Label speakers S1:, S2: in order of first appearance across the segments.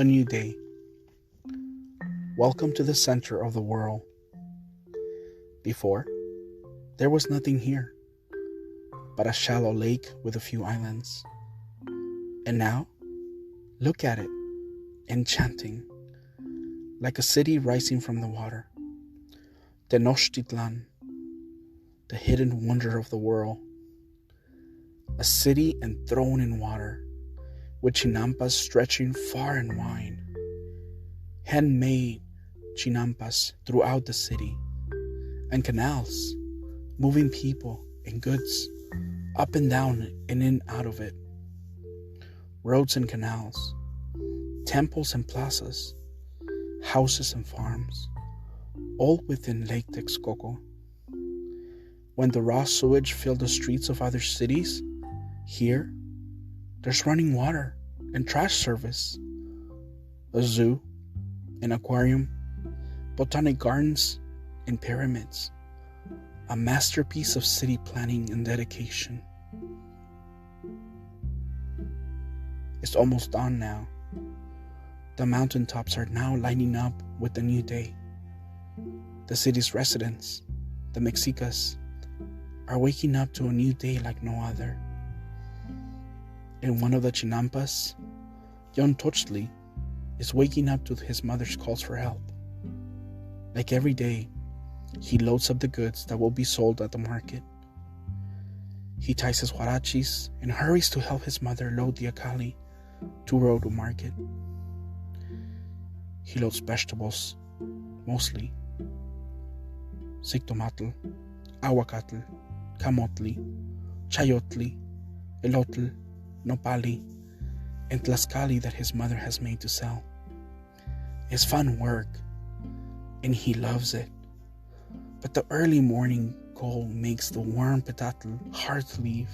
S1: A new day. Welcome to the center of the world. Before, there was nothing here but a shallow lake with a few islands. And now, look at it, enchanting, like a city rising from the water. Tenochtitlan, the hidden wonder of the world. A city enthroned in water, with chinampas stretching far and wide. Handmade chinampas throughout the city, and canals moving people and goods up and down and in out of it. Roads and canals, temples and plazas, houses and farms, all within Lake Texcoco. When the raw sewage filled the streets of other cities, here there's running water and trash service, a zoo, an aquarium, botanic gardens, and pyramids. A masterpiece of city planning and dedication. It's almost dawn now. The mountaintops are now lining up with the new day. The city's residents, the Mexicas, are waking up to a new day like no other. In one of the chinampas, young Tenochtitlan is waking up to his mother's calls for help. Like every day, he loads up the goods that will be sold at the market. He ties his huarachis and hurries to help his mother load the acali to road to market. He loads vegetables, mostly sictomatl, aguacatl, camotli, chayotli, elotl, nopali, and tlaxcali that his mother has made to sell. It's fun work, and he loves it. But the early morning cold makes the warm petatl hard to leave.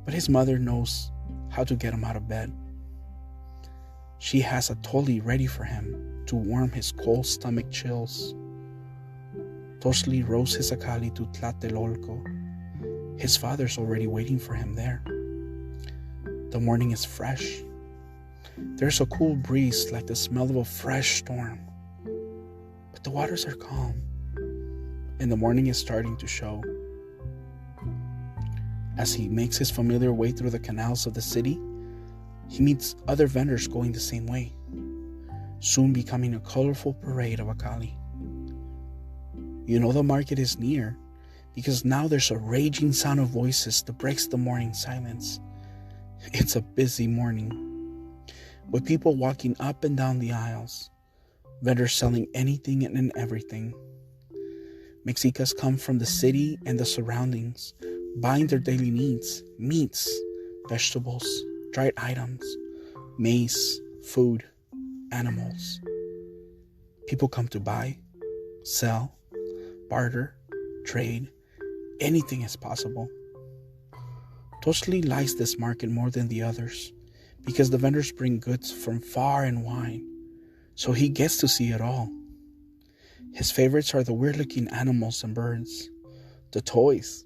S1: But his mother knows how to get him out of bed. She has a toli ready for him to warm his cold stomach chills. Tenochtitlan rows his acali to Tlatelolco. His father's already waiting for him there. The morning is fresh. There's a cool breeze like the smell of a fresh storm. But the waters are calm, and the morning is starting to show. As he makes his familiar way through the canals of the city, he meets other vendors going the same way, soon becoming a colorful parade of acali. You know the market is near, because now there's a raging sound of voices that breaks the morning silence. It's a busy morning, with people walking up and down the aisles, vendors selling anything and everything. Mexicas come from the city and the surroundings, buying their daily needs, meats, vegetables, dried items, maize, food, animals. People come to buy, sell, barter, trade, anything is possible. Tenochtitlan likes this market more than the others because the vendors bring goods from far and wide, so he gets to see it all. His favorites are the weird-looking animals and birds, the toys,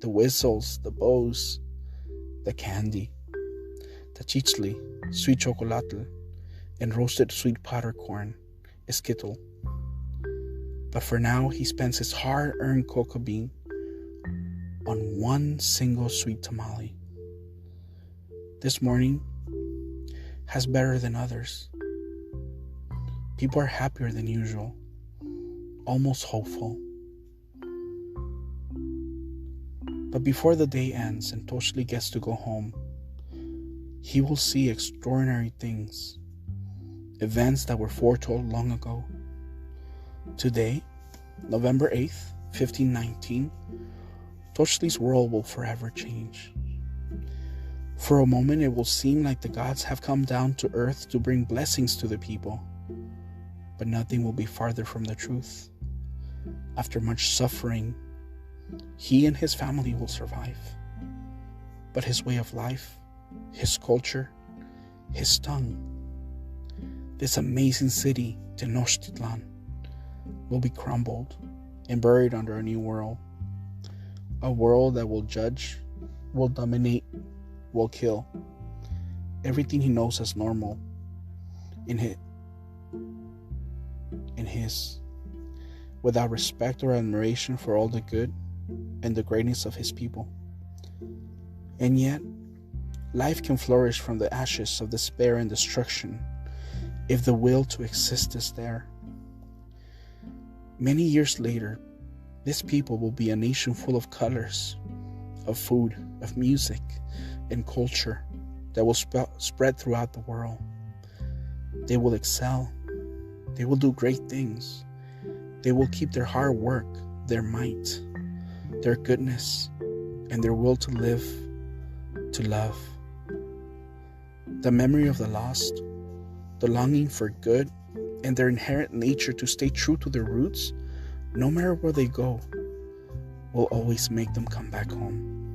S1: the whistles, the bows, the candy, the chichli, sweet chocolatl, and roasted sweet powder corn, esquitl. But for now, he spends his hard-earned cocoa bean on one single sweet tamale. This morning has better than others. People are happier than usual, almost hopeful. But before the day ends and Tenochtitlan gets to go home, he will see extraordinary things, events that were foretold long ago. Today, November 8th, 1519, Tenochtitlan's world will forever change. For a moment, it will seem like the gods have come down to earth to bring blessings to the people. But nothing will be farther from the truth. After much suffering, he and his family will survive. But his way of life, his culture, his tongue, this amazing city, Tenochtitlan, will be crumbled and buried under a new world. A world that will judge, will dominate, will kill. Everything he knows as normal in his without respect or admiration for all the good and the greatness of his people. And yet, life can flourish from the ashes of despair and destruction if the will to exist is there. Many years later, this people will be a nation full of colors, of food, of music, and culture that will spread throughout the world. They will excel. They will do great things. They will keep their hard work, their might, their goodness, and their will to live, to love. The memory of the lost, the longing for good, and their inherent nature to stay true to their roots, no matter where they go, will always make them come back home.